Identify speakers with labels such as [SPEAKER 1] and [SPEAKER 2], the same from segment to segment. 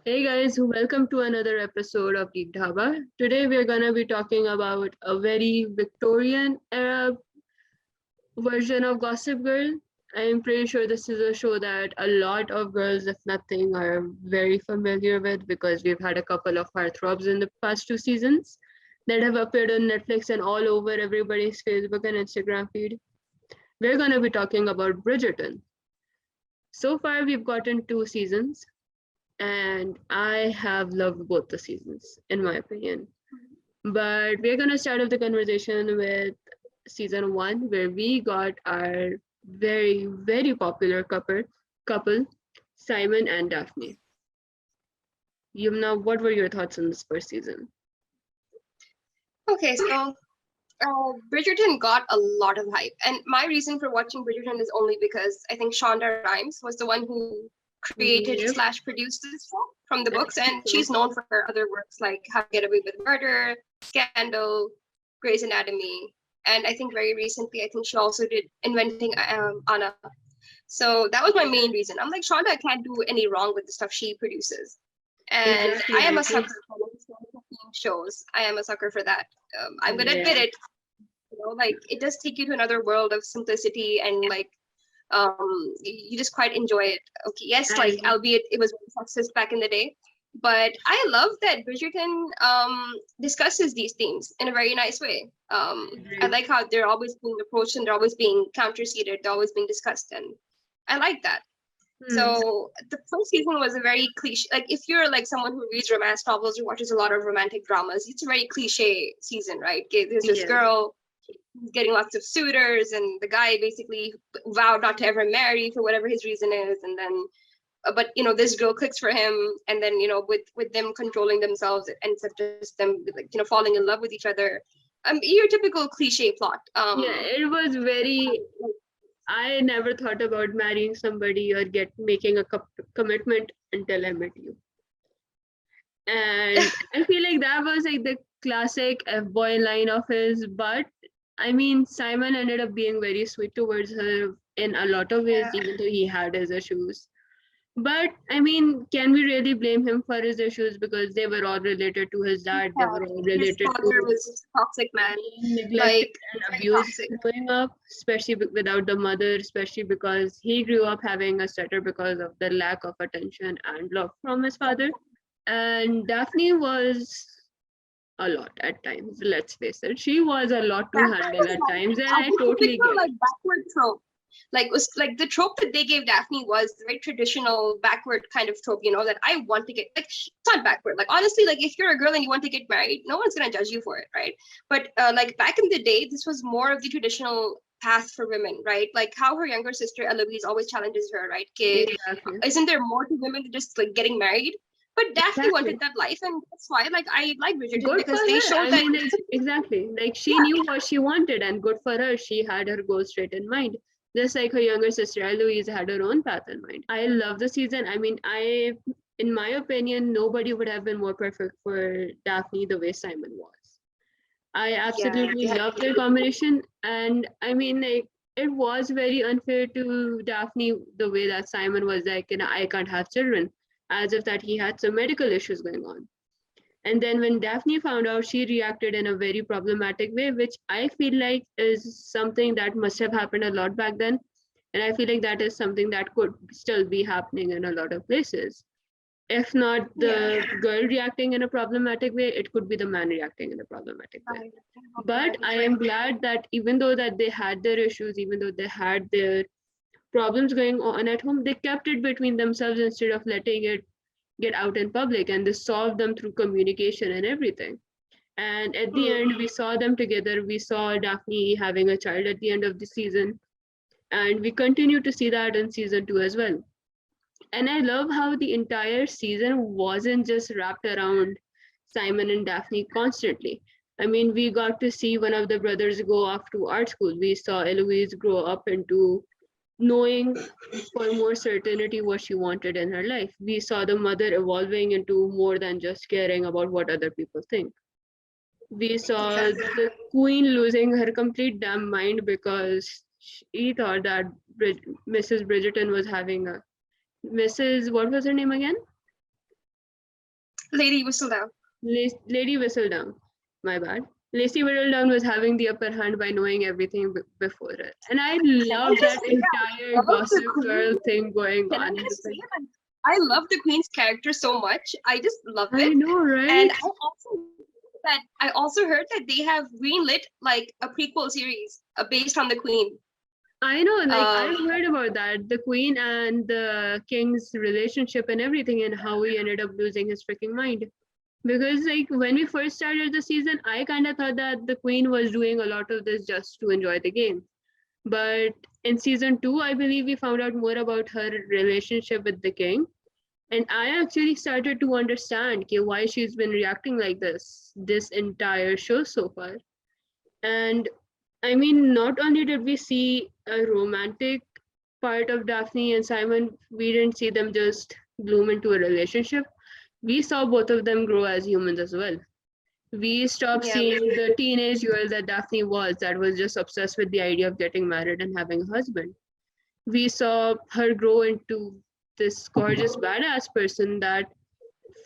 [SPEAKER 1] Hey guys, welcome to another episode of Geek Dhaba. Today we are gonna be talking about a very Victorian era version of Gossip Girl. I'm pretty sure this is a show that a lot of girls, if nothing, are very familiar with because we've had a couple of heartthrobs in the past two seasons that have appeared on Netflix and all over everybody's Facebook and Instagram feed. We're gonna be talking about Bridgerton. So far, we've gotten two seasons and I have loved both the seasons, in my opinion. But we're gonna start off the conversation with season one, where we got our very popular couple, Simon and Daphne. Yumna, what were your thoughts on this first season?
[SPEAKER 2] Okay, so Bridgerton got a lot of hype, and my reason for watching Bridgerton is only because I think Shonda Rhimes was the one who created
[SPEAKER 1] Yep,
[SPEAKER 2] slash produced this show from the
[SPEAKER 1] that's
[SPEAKER 2] books, and
[SPEAKER 1] true.
[SPEAKER 2] she's known for her other works like How to Get Away with Murder, Scandal, Grey's Anatomy, and I think very recently, I think she also did Inventing Anna. So that was my main reason. I'm like, Shonda can't do any wrong with the stuff she produces. And
[SPEAKER 1] Exactly,
[SPEAKER 2] I am
[SPEAKER 1] I
[SPEAKER 2] a
[SPEAKER 1] think,
[SPEAKER 2] sucker for historical theme shows. I am a sucker for that. I'm gonna
[SPEAKER 1] yeah,
[SPEAKER 2] admit it. Like it does take you to another world of simplicity and like you just quite enjoy it. Okay, yes, like
[SPEAKER 1] I
[SPEAKER 2] albeit it was very sexist back in the day, but I love that Bridgerton discusses these themes in a very nice way. I
[SPEAKER 1] agree.
[SPEAKER 2] like how they're always being approached and they're always being counterceded, they're always being discussed, and I like that.
[SPEAKER 1] Hmm.
[SPEAKER 2] So the first season was a very cliche. Like if you're like someone who reads romance novels or watches a lot of romantic dramas, it's a very cliche season, right? Okay, there's this
[SPEAKER 1] Yeah,
[SPEAKER 2] girl who's getting lots of suitors, and the guy basically vowed not to ever marry for whatever his reason is, and then but this girl clicks for him, and then with them controlling themselves, it ends up just them like falling in love with each other. Your typical cliche plot.
[SPEAKER 1] yeah, it was very. I never thought about marrying somebody or get making a commitment until I met you. And I feel like that was like the classic F boy line of his. But I mean, Simon ended up being very sweet towards her in a lot of ways,
[SPEAKER 2] Yeah.
[SPEAKER 1] even though he had his issues. But I mean, can we really blame him for his issues because they were all related to his dad? They were all
[SPEAKER 2] His
[SPEAKER 1] related
[SPEAKER 2] father
[SPEAKER 1] to
[SPEAKER 2] was just a toxic man,
[SPEAKER 1] being neglected
[SPEAKER 2] like
[SPEAKER 1] and
[SPEAKER 2] very
[SPEAKER 1] abused
[SPEAKER 2] toxic.
[SPEAKER 1] growing up, especially without the mother, especially because he grew up having a stutter because of the lack of attention and love from his father. And Daphne was a lot at times, let's face it. She was a lot to
[SPEAKER 2] Daphne
[SPEAKER 1] handle
[SPEAKER 2] was
[SPEAKER 1] at
[SPEAKER 2] like
[SPEAKER 1] times, and
[SPEAKER 2] a
[SPEAKER 1] I totally
[SPEAKER 2] typical
[SPEAKER 1] get
[SPEAKER 2] like
[SPEAKER 1] it.
[SPEAKER 2] backward trope. Like was like the trope that they gave Daphne was the very traditional backward kind of trope, that I want to get like it's not backward. Like honestly, like if you're a girl and you want to get married, no one's gonna judge you for it, right? But like back in the day, this was more of the traditional path for women, right? Like how her younger sister Eloise always challenges her, right? Okay,
[SPEAKER 1] Exactly.
[SPEAKER 2] isn't there more to women than just like getting married? But Daphne
[SPEAKER 1] Exactly.
[SPEAKER 2] wanted that life, and that's why like I like Bridgerton
[SPEAKER 1] Good for
[SPEAKER 2] because they
[SPEAKER 1] her.
[SPEAKER 2] showed
[SPEAKER 1] I
[SPEAKER 2] that
[SPEAKER 1] mean, exactly. Like she
[SPEAKER 2] yeah,
[SPEAKER 1] knew what she wanted, and good for her. She had her goal straight in mind. Just like her younger sister Louise had her own path in mind. I love the season. I mean, in my opinion, nobody would have been more perfect for Daphne the way Simon was. I
[SPEAKER 2] yeah,
[SPEAKER 1] absolutely
[SPEAKER 2] they had
[SPEAKER 1] love their combination, and I mean, like, it was very unfair to Daphne the way that Simon was like, I can't have children, as if that he had some medical issues going on. And then when Daphne found out, she reacted in a very problematic way, which I feel like is something that must have happened a lot back then. And I feel like that is something that could still be happening in a lot of places. If not
[SPEAKER 2] yeah.
[SPEAKER 1] the girl reacting in a problematic way, it could be the man reacting in a problematic way.
[SPEAKER 2] Right,
[SPEAKER 1] But
[SPEAKER 2] problematic,
[SPEAKER 1] I
[SPEAKER 2] right?
[SPEAKER 1] am glad that even though that they had their issues, even though they had their problems going on at home, they kept it between themselves instead of letting it get out in public, and they solved them through communication and everything. And at the
[SPEAKER 2] Hmm.
[SPEAKER 1] end, we saw them together. We saw Daphne having a child at the end of the season, and we continue to see that in season two as well. And I love how the entire season wasn't just wrapped around Simon and Daphne constantly. I mean, we got to see one of the brothers go off to art school. We saw Eloise grow up into knowing for more certainty what she wanted in her life. We saw the mother evolving into more than just caring about what other people think. We saw
[SPEAKER 2] Exactly.
[SPEAKER 1] the queen losing her complete damn mind because she thought that Mrs. Bridgerton was having a Mrs. What was her name again?
[SPEAKER 2] Lady Whistledown.
[SPEAKER 1] Lady Whistledown. My bad. Lacey Whittledown was having the upper hand by knowing everything before it. And I
[SPEAKER 2] Can
[SPEAKER 1] love
[SPEAKER 2] I just
[SPEAKER 1] that
[SPEAKER 2] say I
[SPEAKER 1] entire
[SPEAKER 2] love the
[SPEAKER 1] Gossip
[SPEAKER 2] Queen?
[SPEAKER 1] Girl thing going
[SPEAKER 2] Can I
[SPEAKER 1] on in the
[SPEAKER 2] just say
[SPEAKER 1] thing.
[SPEAKER 2] like I love the Queen's character so much. I just love
[SPEAKER 1] I
[SPEAKER 2] it.
[SPEAKER 1] know,
[SPEAKER 2] And
[SPEAKER 1] right?
[SPEAKER 2] I also heard that they have greenlit like a prequel series based on the Queen.
[SPEAKER 1] I know, like
[SPEAKER 2] Um,
[SPEAKER 1] I've heard about that. The Queen and the King's relationship and everything, and how he ended up losing his freaking mind. Because like when we first started the season, I kind of thought that the Queen was doing a lot of this just to enjoy the game. But in season two, I believe we found out more about her relationship with the king. And I actually started to understand okay, why she's been reacting like this entire show so far. And I mean, not only did we see a romantic part of Daphne and Simon, we didn't see them just bloom into a relationship. We saw both of them grow as humans as well. We stopped
[SPEAKER 2] yeah,
[SPEAKER 1] seeing the teenage girl that Daphne was, that was just obsessed with the idea of getting married and having a husband. We saw her grow into this gorgeous badass person that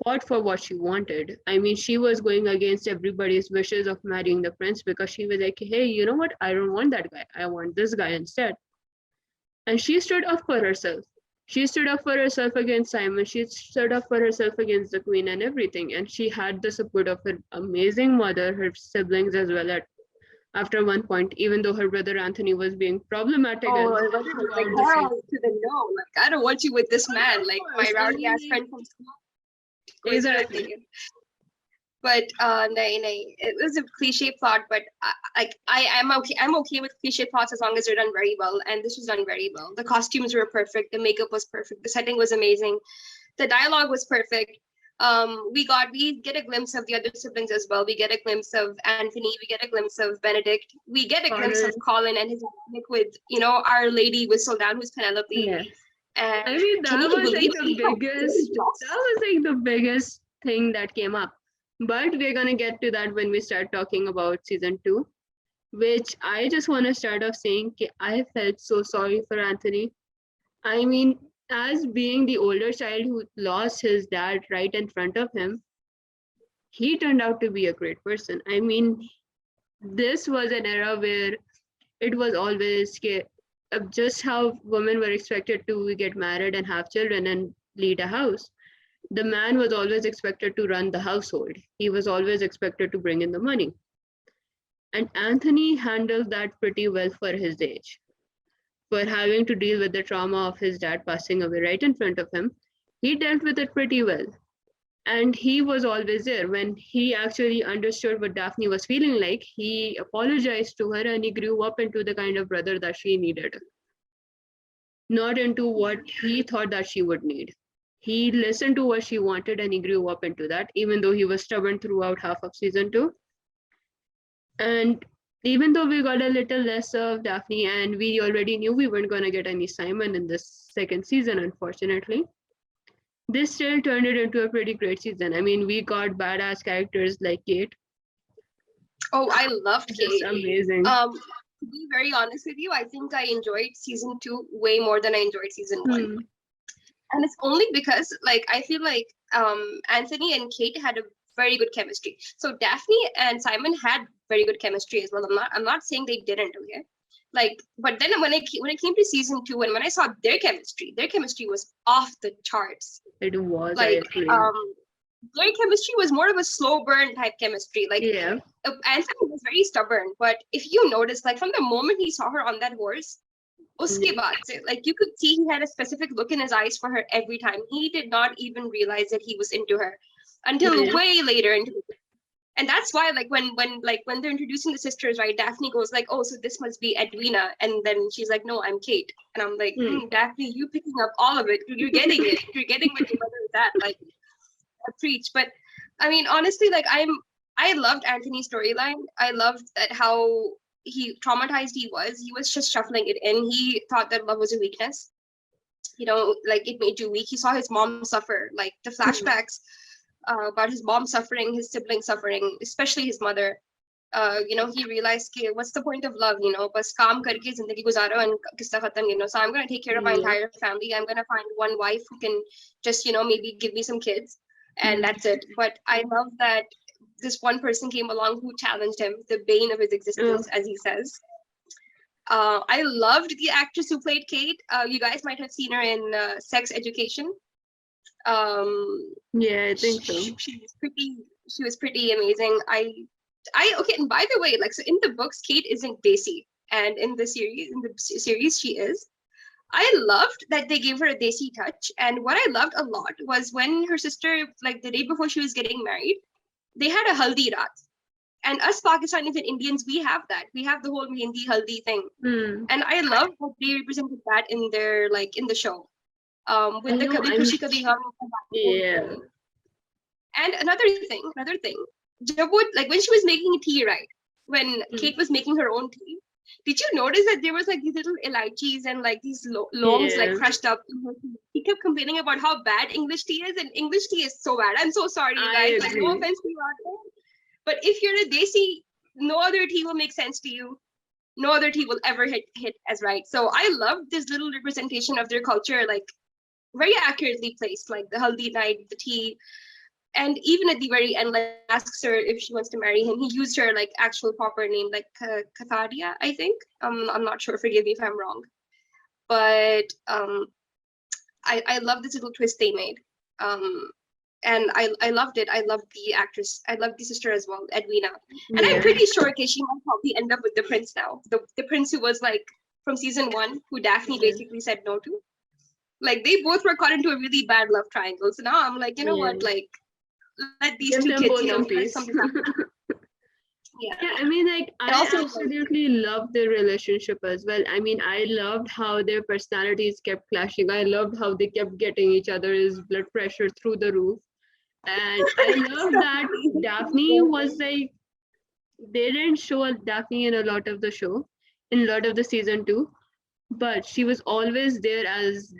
[SPEAKER 1] fought for what she wanted. I mean, she was going against everybody's wishes of marrying the prince because she was like, hey, you know what? I don't want that guy. I want this guy instead. And she stood up for herself. She stood up for herself against Simon. She stood up for herself against the queen and everything. And she had the support of her amazing mother, her siblings as well after one point, even though her brother Anthony was being problematic
[SPEAKER 2] oh,
[SPEAKER 1] and
[SPEAKER 2] I love it. Like
[SPEAKER 1] throughout the
[SPEAKER 2] hell
[SPEAKER 1] season.
[SPEAKER 2] to the no. Like I don't want you with this man. Like
[SPEAKER 1] Of
[SPEAKER 2] my
[SPEAKER 1] course, I
[SPEAKER 2] rowdy ass
[SPEAKER 1] mean,
[SPEAKER 2] friend from school. कोई जरूरत नहीं
[SPEAKER 1] exactly.
[SPEAKER 2] है. But nahi, it was a cliche plot. But I am okay. I'm okay with cliche plots as long as they're done very well. And this was done very well. The costumes were perfect. The makeup was perfect. The setting was amazing. The dialogue was perfect. We get a glimpse of the other siblings as well. We get a glimpse of Anthony. We get a glimpse of Benedict. We get a glimpse of
[SPEAKER 1] Colin,
[SPEAKER 2] Colin and his dynamic with Our Lady Whistledown, who's Penelope.
[SPEAKER 1] yeah.
[SPEAKER 2] And
[SPEAKER 1] I mean,
[SPEAKER 2] can
[SPEAKER 1] that
[SPEAKER 2] you
[SPEAKER 1] was like
[SPEAKER 2] believe
[SPEAKER 1] the
[SPEAKER 2] he had
[SPEAKER 1] biggest,
[SPEAKER 2] really
[SPEAKER 1] that
[SPEAKER 2] lost?
[SPEAKER 1] was like the biggest thing that came up. But we're gonna get to that when we start talking about season two, which I just want to start off saying okay, I felt so sorry for Anthony. I mean, as being the older child who lost his dad right in front of him, he turned out to be a great person. I mean, this was an era where it was always just how women were expected to get married and have children and lead a house. The man was always expected to run the household. He was always expected to bring in the money. And Anthony handled that pretty well for his age. For having to deal with the trauma of his dad passing away right in front of him, he dealt with it pretty well. And he was always there. When he actually understood what Daphne was feeling like, he apologized to her and he grew up into the kind of brother that she needed, not into what he thought that she would need. He listened to what she wanted and he grew up into that, even though he was stubborn throughout half of season two. And even though we got a little less of Daphne and we already knew we weren't going to get any Simon in this second season, unfortunately, this still turned it into a pretty great season. I mean, we got badass characters like Kate.
[SPEAKER 2] Oh, I loved
[SPEAKER 1] Just
[SPEAKER 2] Kate.
[SPEAKER 1] amazing.
[SPEAKER 2] To be very honest with you, I think I enjoyed season two way more than I enjoyed season one.
[SPEAKER 1] Hmm.
[SPEAKER 2] And it's only because like I feel like Anthony and Kate had a very good chemistry. So Daphne and Simon had very good chemistry as well. I'm not saying they didn't, okay? Like, but then when it came to season two and when I saw their chemistry was off the charts.
[SPEAKER 1] It was, I
[SPEAKER 2] Like
[SPEAKER 1] agree.
[SPEAKER 2] their chemistry was more of a slow burn type chemistry. Like
[SPEAKER 1] Yeah.
[SPEAKER 2] Anthony was very stubborn, but if you notice, like from the moment he saw her on that horse, uske
[SPEAKER 1] Mm.
[SPEAKER 2] baad se, like you could see he had a specific look in his eyes for her every time. He did not even realize that he was into her until
[SPEAKER 1] Yeah.
[SPEAKER 2] way later and that's why when they're introducing the sisters, right? Daphne goes like, oh, so this must be Edwina, and then she's like, no, I'm Kate, and I'm like, Daphne, you picking up all of it, you're getting it, you're getting what your mother is at, like I preach. But I mean, honestly, like I loved Anthony's storyline. I loved that how he traumatized he was just shuffling it in. He thought that love was a weakness, like it made you weak. He saw his mom suffer, like the
[SPEAKER 1] Mm.
[SPEAKER 2] flashbacks about his mom suffering, his siblings suffering, especially his mother. He realized, okay, what's the point of love? Bas kaam karke zindagi guzaro and kissa khatam. So I'm gonna take care of my
[SPEAKER 1] Yeah.
[SPEAKER 2] entire family. I'm gonna find one wife who can just, maybe give me some kids. and that's it. But I love that this one person came along who challenged him, the bane of his existence, as he says. I loved the actress who played Kate. You guys might have seen her in Sex Education.
[SPEAKER 1] Yeah, I think so.
[SPEAKER 2] She was pretty. She was pretty amazing. Okay. And by the way, like, so in the books, Kate isn't Desi, and in the series, she is. I loved that they gave her a Desi touch, and what I loved a lot was when her sister, like the day before she was getting married, they had a haldi raat. And us Pakistanis and Indians, we have that. We have the whole Hindi haldi thing, and I love that they represented that in their in the show. With the Kabhi Khushi Kabhi Gham.
[SPEAKER 1] Yeah.
[SPEAKER 2] And another thing, like when she was making tea, right? When Kate was making her own tea, did you notice that there was like these little elaichis and like these longs like crushed up in her tea? He kept complaining about how bad English tea is, and English tea is so bad. I'm so sorry, you guys. Like, no offense to you out there, but if you're a Desi, no other tea will make sense to you. No other tea will ever hit as right. So I love this little representation of their culture, like very accurately placed, like the haldi night, the tea. And even at the very end, like asks her if she wants to marry him. He used her like actual proper name, like Katharia, I think. I'm not sure. Forgive me if I'm wrong. But I love this little twist they made. And I loved it. I loved the actress. I loved the sister as well, Edwina. And I'm pretty sure, okay, she might probably end up with the prince now. The prince who was like from season 1, who Daphne basically said no to. Like they both were caught into a really bad love triangle. So now I'm like, you know what, like, let these two kids, let something happen.
[SPEAKER 1] Yeah, I mean, like, I also absolutely love their relationship as well. I mean, I loved how their personalities kept clashing. I loved how they kept getting each other's blood pressure through the roof. And I love that Daphne was like, they didn't show Daphne in a lot of the show, in a lot of the season 2, but she was always there as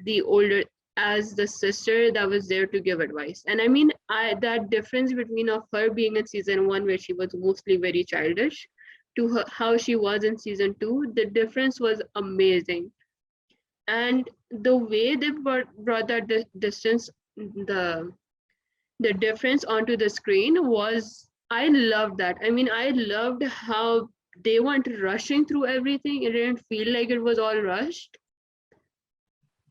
[SPEAKER 1] the sister that was there to give advice. And I mean, that difference between of her being in season 1, where she was mostly very childish, to how she was in season 2, the difference was amazing. And the way they brought that distance, the difference onto the screen was, I loved that. I mean, I loved how they weren't rushing through everything. It didn't feel like it was all rushed.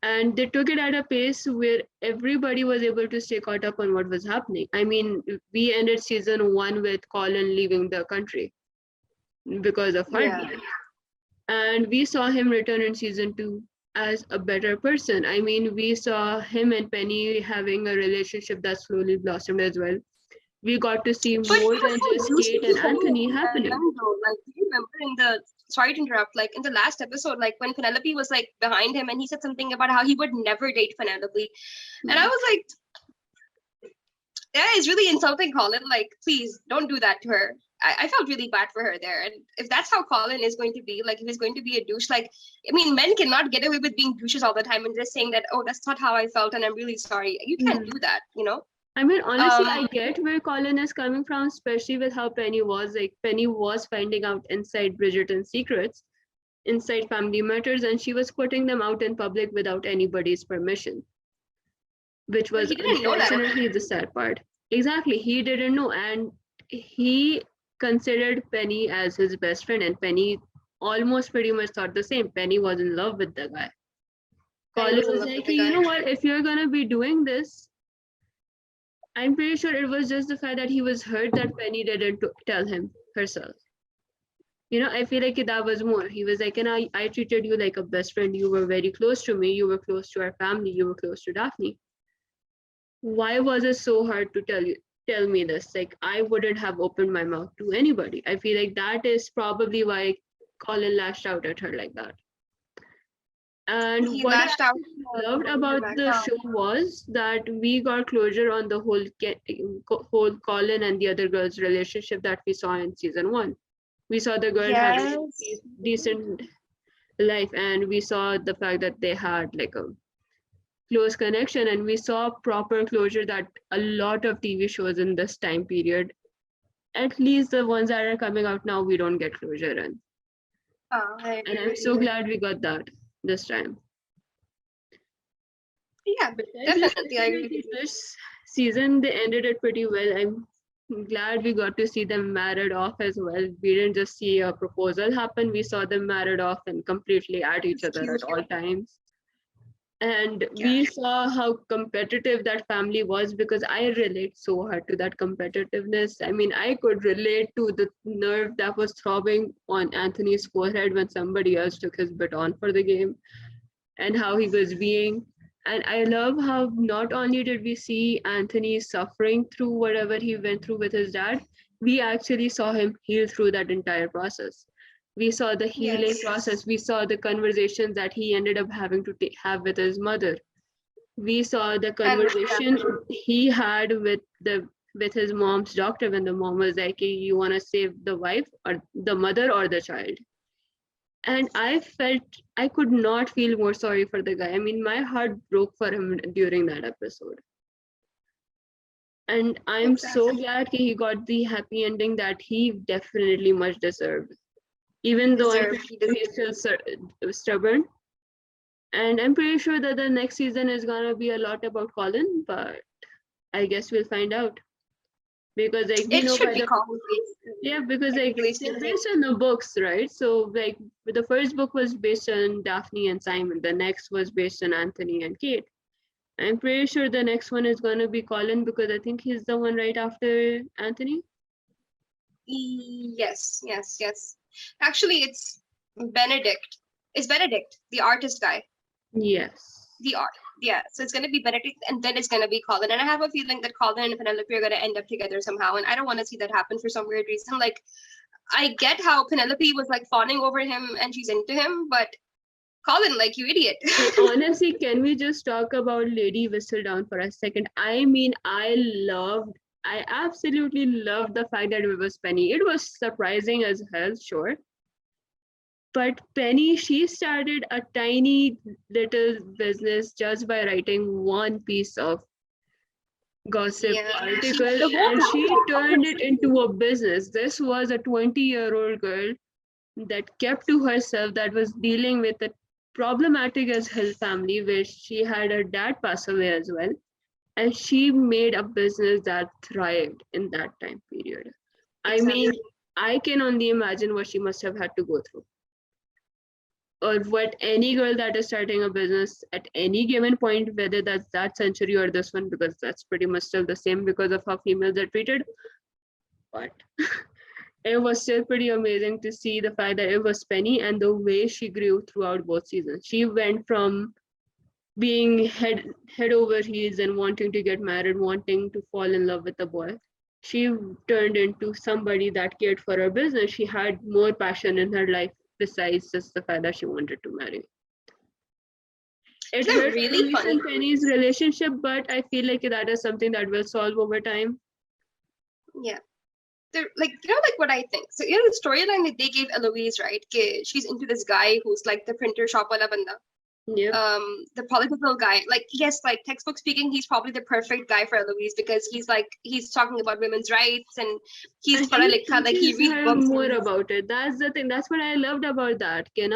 [SPEAKER 1] And they took it at a pace where everybody was able to stay caught up on what was happening. I mean, we ended season 1 with Colin leaving the country because of heartbreak. And we saw him return in season 2 as a better person. I mean, we saw him and Penny having a relationship that slowly blossomed as well. We got to see more than just Kate and Anthony happening.
[SPEAKER 2] Like, do you remember in the, sorry to interrupt, like in the last episode, like when Penelope was like behind him and he said something about how he would never date Penelope. And I was like, that is really insulting, Colin. Like, please don't do that to her. I felt really bad for her there. And if that's how Colin is going to be, like if he's going to be a douche, like, I mean, men cannot get away with being douches all the time and just saying that, oh, that's not how I felt and I'm really sorry. You can't do that, you know?
[SPEAKER 1] I mean, honestly, I get where Colin is coming from, especially with how Penny was. Like, Penny was finding out inside Bridgerton secrets, inside family matters, and she was putting them out in public without anybody's permission, which was unfortunately the sad part. Exactly, he didn't know, and he considered Penny as his best friend, and Penny almost pretty much thought the same. Penny was in love with the guy. Colin was like, hey, you know what, if you're gonna be doing this, I'm pretty sure it was just the fact that he was hurt that Penny didn't tell him herself. You know, I feel like that was more. He was like, and I treated you like a best friend. You were very close to me. You were close to our family. You were close to Daphne. Why was it so hard to tell me this? Like, I wouldn't have opened my mouth to anybody. I feel like that is probably why Colin lashed out at her like that. And what I loved about the show was that we got closure on the whole Colin and the other girl's relationship that we saw in season 1. We saw the girl having a decent life, and we saw the fact that they had like a close connection, and we saw proper closure that a lot of TV shows in this time period, at least the ones that are coming out now, we don't get closure in. And I'm so glad we got that this time.
[SPEAKER 2] Yeah, but definitely I agree.
[SPEAKER 1] season they ended it pretty well. I'm glad we got to see them married off as well. We didn't just see a proposal happen, we saw them married off and completely at each
[SPEAKER 2] It's
[SPEAKER 1] other
[SPEAKER 2] cute.
[SPEAKER 1] at all times. And
[SPEAKER 2] Yeah.
[SPEAKER 1] we saw how competitive that family was, because I relate so hard to that competitiveness. I mean, I could relate to the nerve that was throbbing on Anthony's forehead when somebody else took his baton for the game, and how he was being. And I love how not only did we see Anthony suffering through whatever he went through with his dad, we actually saw him heal through that entire process. We saw the healing
[SPEAKER 2] Yes.
[SPEAKER 1] process. We saw the conversations that he ended up having to have with his mother. We saw the
[SPEAKER 2] And
[SPEAKER 1] conversation he had with his mom's doctor when the mom was like, "Hey, you want to save the wife or the mother or the child?" And I felt I could not feel more sorry for the guy. I mean, my heart broke for him during that episode. And I'm so
[SPEAKER 2] exactly.
[SPEAKER 1] glad he got the happy ending that he definitely much deserved. Even though I'm
[SPEAKER 2] Deserved.
[SPEAKER 1] pretty
[SPEAKER 2] He
[SPEAKER 1] sure
[SPEAKER 2] deserved.
[SPEAKER 1] he's still stubborn. And I'm pretty sure that the next season is gonna be a lot about Colin, but I guess we'll find out. Because like we
[SPEAKER 2] It
[SPEAKER 1] know
[SPEAKER 2] should
[SPEAKER 1] by
[SPEAKER 2] be
[SPEAKER 1] the
[SPEAKER 2] common based,
[SPEAKER 1] yeah, because like
[SPEAKER 2] technically
[SPEAKER 1] they're
[SPEAKER 2] speaking.
[SPEAKER 1] based on the books, right? So like the first book was based on Daphne and Simon. The next was based on Anthony and Kate. I'm pretty sure the next one is gonna be Colin, because I think he's the one right after Anthony.
[SPEAKER 2] Yes, yes, yes. Actually, it's Benedict. It's Benedict, the artist guy.
[SPEAKER 1] Yes.
[SPEAKER 2] The art. Yeah, so it's gonna be Benedict, and then it's gonna be Colin. And I have a feeling that Colin and Penelope are gonna end up together somehow. And I don't want to see that happen for some weird reason. Like, I get how Penelope was like fawning over him and she's into him, but Colin, like, you idiot.
[SPEAKER 1] And honestly, can we just talk about Lady Whistledown for a second? I mean, I absolutely loved the fact that it was Penny. It was surprising as hell, sure. But Penny, she started a tiny little business just by writing one piece of gossip
[SPEAKER 2] Yeah,
[SPEAKER 1] article,
[SPEAKER 2] the whole
[SPEAKER 1] and
[SPEAKER 2] town
[SPEAKER 1] she
[SPEAKER 2] was
[SPEAKER 1] turned it into a business. This was a 20-year-old girl that kept to herself, that was dealing with a problematic as hell family where she had her dad pass away as well, and she made a business that thrived in that time period. I mean,
[SPEAKER 2] exactly.
[SPEAKER 1] I can only imagine what she must have had to go through, or what any girl that is starting a business at any given point, whether that's that century or this one, because that's pretty much still the same because of how females are treated. But it was still pretty amazing to see the fact that it was Penny and the way she grew throughout both seasons. She went from being head over heels and wanting to get married, wanting to fall in love with a boy. She turned into somebody that cared for her business. She had more passion in her life besides just the fact that she wanted to marry. It
[SPEAKER 2] It's a
[SPEAKER 1] hurt
[SPEAKER 2] really
[SPEAKER 1] Louise
[SPEAKER 2] funny
[SPEAKER 1] and Penny's relationship, but I feel like that is something that will solve over time.
[SPEAKER 2] yeah. They're like, like what I think. So the storyline that they gave Eloise, right? She's into this guy who's like the printer shop wala banda.
[SPEAKER 1] Yep.
[SPEAKER 2] The political guy. Like, yes, like textbook speaking, he's probably the perfect guy for Eloise because he's talking about women's rights and he's
[SPEAKER 1] And
[SPEAKER 2] para
[SPEAKER 1] he
[SPEAKER 2] likha, like he
[SPEAKER 1] teaches
[SPEAKER 2] reads
[SPEAKER 1] her
[SPEAKER 2] books
[SPEAKER 1] more
[SPEAKER 2] and
[SPEAKER 1] about it. That's the thing. That's what I loved about that.
[SPEAKER 2] he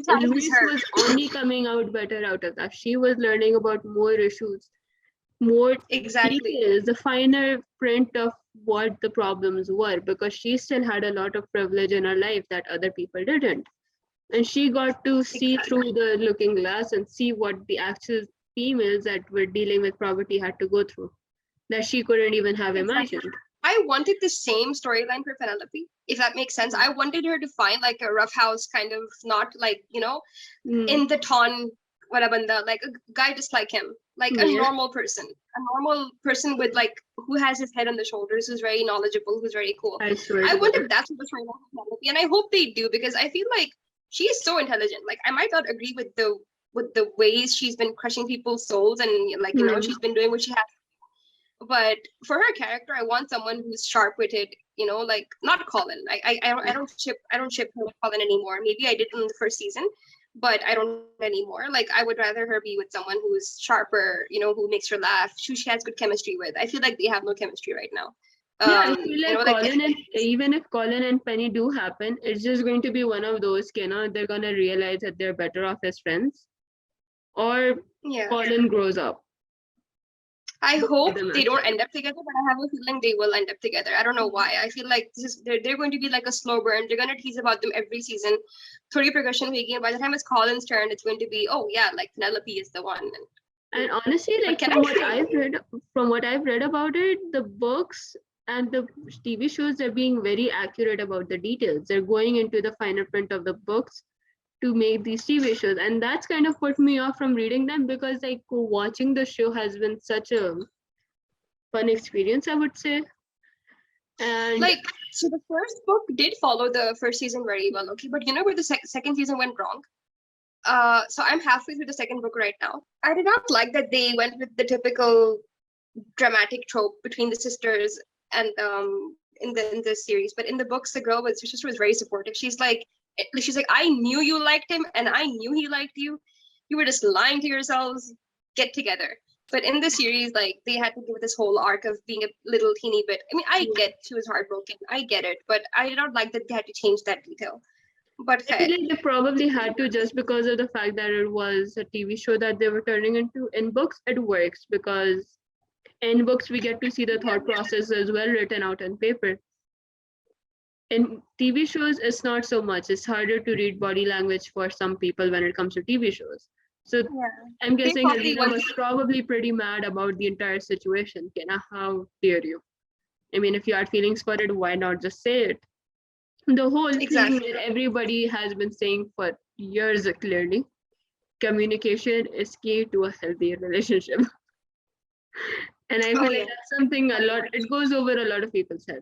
[SPEAKER 2] challenges
[SPEAKER 1] Louise
[SPEAKER 2] her.
[SPEAKER 1] was only coming out better out of that. She was learning about more issues, more
[SPEAKER 2] Exactly.
[SPEAKER 1] details, the finer print of what the problems were, because she still had a lot of privilege in her life that other people didn't. And she got to see
[SPEAKER 2] Exactly.
[SPEAKER 1] through the looking glass and see what the actual females that were dealing with poverty had to go through, that she couldn't even have
[SPEAKER 2] Exactly.
[SPEAKER 1] imagined.
[SPEAKER 2] I wanted the same storyline for Penelope, if that makes sense. I wanted her to find like a roughhouse kind of, not like,
[SPEAKER 1] Mm,
[SPEAKER 2] in the ton wala banda, like a guy just like him, like a
[SPEAKER 1] yeah,
[SPEAKER 2] normal person with like who has his head on the shoulders, who's very knowledgeable, who's very cool.
[SPEAKER 1] I swear
[SPEAKER 2] I
[SPEAKER 1] to God.
[SPEAKER 2] wanted that sort of storyline for Penelope, and I hope they do because I feel like she is so intelligent. Like I might not agree with the ways she's been crushing people's souls and like
[SPEAKER 1] Mm,
[SPEAKER 2] she's been doing what she has, but for her character, I want someone who's sharp-witted. Like not Colin. I don't ship her with Colin anymore. Maybe I did in the first season, but I don't anymore. Like I would rather her be with someone who's sharper. Who makes her laugh, who she has good chemistry with. I feel like they have no chemistry right now.
[SPEAKER 1] yeah, I feel like
[SPEAKER 2] Like if,
[SPEAKER 1] Colin and even if Colin and Penny do happen, it's just going to be one of those, they're gonna realize that they're better off as friends, or
[SPEAKER 2] yeah,
[SPEAKER 1] Colin grows up.
[SPEAKER 2] I
[SPEAKER 1] Both of
[SPEAKER 2] hope
[SPEAKER 1] them
[SPEAKER 2] they don't
[SPEAKER 1] actually.
[SPEAKER 2] end up together, but I have a feeling they will end up together. I don't know why. I feel like they're going to be like a slow burn. They're gonna tease about them every season. Thirty progression week, and by the time it's Colin's turn, it's going to be, oh yeah, like Penelope is the one.
[SPEAKER 1] And honestly,
[SPEAKER 2] What
[SPEAKER 1] like
[SPEAKER 2] can I say?
[SPEAKER 1] from what I've read about it, the books and the TV shows are being very accurate about the details. They're going into the finer print of the books to make these TV shows, and that's kind of put me off from reading them because like watching the show has been such a fun experience, I would say. And
[SPEAKER 2] Like, so the first book did follow the first season very well, okay, but you know where the second season went wrong? So I'm halfway through the second book right now. I did not like that they went with the typical dramatic trope between the sisters and in this series. But in the books, her sister was very supportive. She's like, I knew you liked him, and I knew he liked you. You were just lying to yourselves. Get together. But in the series, like they had to give this whole arc of being a little teeny bit. I mean, I get she was heartbroken. I get it, but I did not like that they had to change that detail. But
[SPEAKER 1] I feel like they probably had to just because of the fact that it was a TV show that they were turning into. In books, it works because in books we get to see the thought process as well written out on paper. In TV shows, it's not so much. It's harder to read body language for some people when it comes to TV shows. So
[SPEAKER 2] yeah,
[SPEAKER 1] I'm
[SPEAKER 2] they
[SPEAKER 1] guessing
[SPEAKER 2] probably
[SPEAKER 1] Alina
[SPEAKER 2] want
[SPEAKER 1] was probably pretty mad about the entire situation. Kenna, how dare you? I mean, if you had feelings for it, why not just say it? The whole thing
[SPEAKER 2] exactly.
[SPEAKER 1] that everybody has been saying for years clearly, communication is key to a healthy relationship. And I
[SPEAKER 2] Oh
[SPEAKER 1] feel like
[SPEAKER 2] yeah.
[SPEAKER 1] that's something a lot, it goes over a lot of people's head.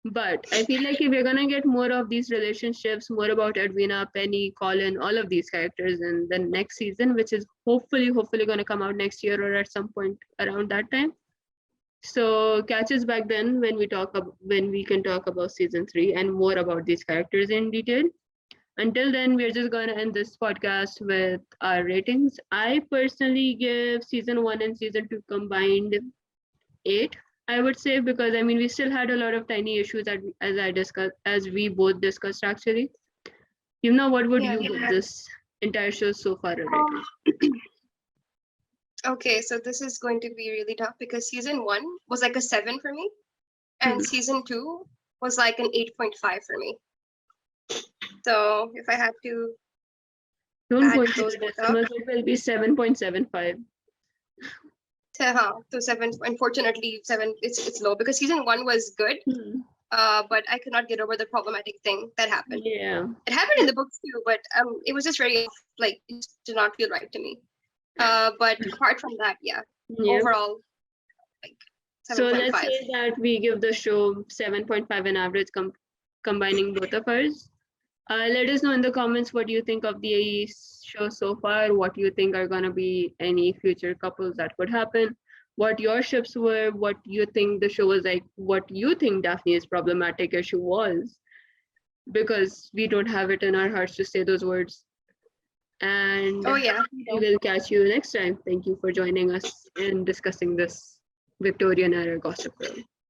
[SPEAKER 1] But I feel like if we're gonna get more of these relationships, more about Edwina, Penny, Colin, all of these characters in the next season, which is hopefully gonna come out next year or at some point around that time. So catch us back then when we can talk about season 3 and more about these characters in detail. Until then, we're just gonna end this podcast with our ratings. I personally give season 1 and season 2 combined 8, I would say, because I mean we still had a lot of tiny issues that as we both discussed actually. You know, what would
[SPEAKER 2] Yeah.
[SPEAKER 1] you give this entire show so far a rating?
[SPEAKER 2] Okay, so this is going to be really tough because season one was like a 7 for me, and season two was like an 8.5 for me. So if I had to
[SPEAKER 1] Don't
[SPEAKER 2] add
[SPEAKER 1] go into
[SPEAKER 2] those
[SPEAKER 1] the
[SPEAKER 2] both up
[SPEAKER 1] decimals, it will be 7.75.
[SPEAKER 2] to 7, unfortunately 7 it's low because season one was good, but I could not get over the problematic thing that happened.
[SPEAKER 1] Yeah.
[SPEAKER 2] It happened in the books too, but it was just very like it just did not feel right to me. But apart from that, yeah,
[SPEAKER 1] Yeah.
[SPEAKER 2] overall like
[SPEAKER 1] So let's
[SPEAKER 2] 7.5.
[SPEAKER 1] say that we give the show 7.5 an average combining both of ours. Let us know in the comments what you think of the show so far, what you think are going to be any future couples that could happen, what your ships were, what you think the show was like, what you think Daphne's problematic issue was, because we don't have it in our hearts to say those words. And
[SPEAKER 2] Oh yeah,
[SPEAKER 1] we will catch you next time. Thank you for joining us in discussing this Victorian era gossip girl.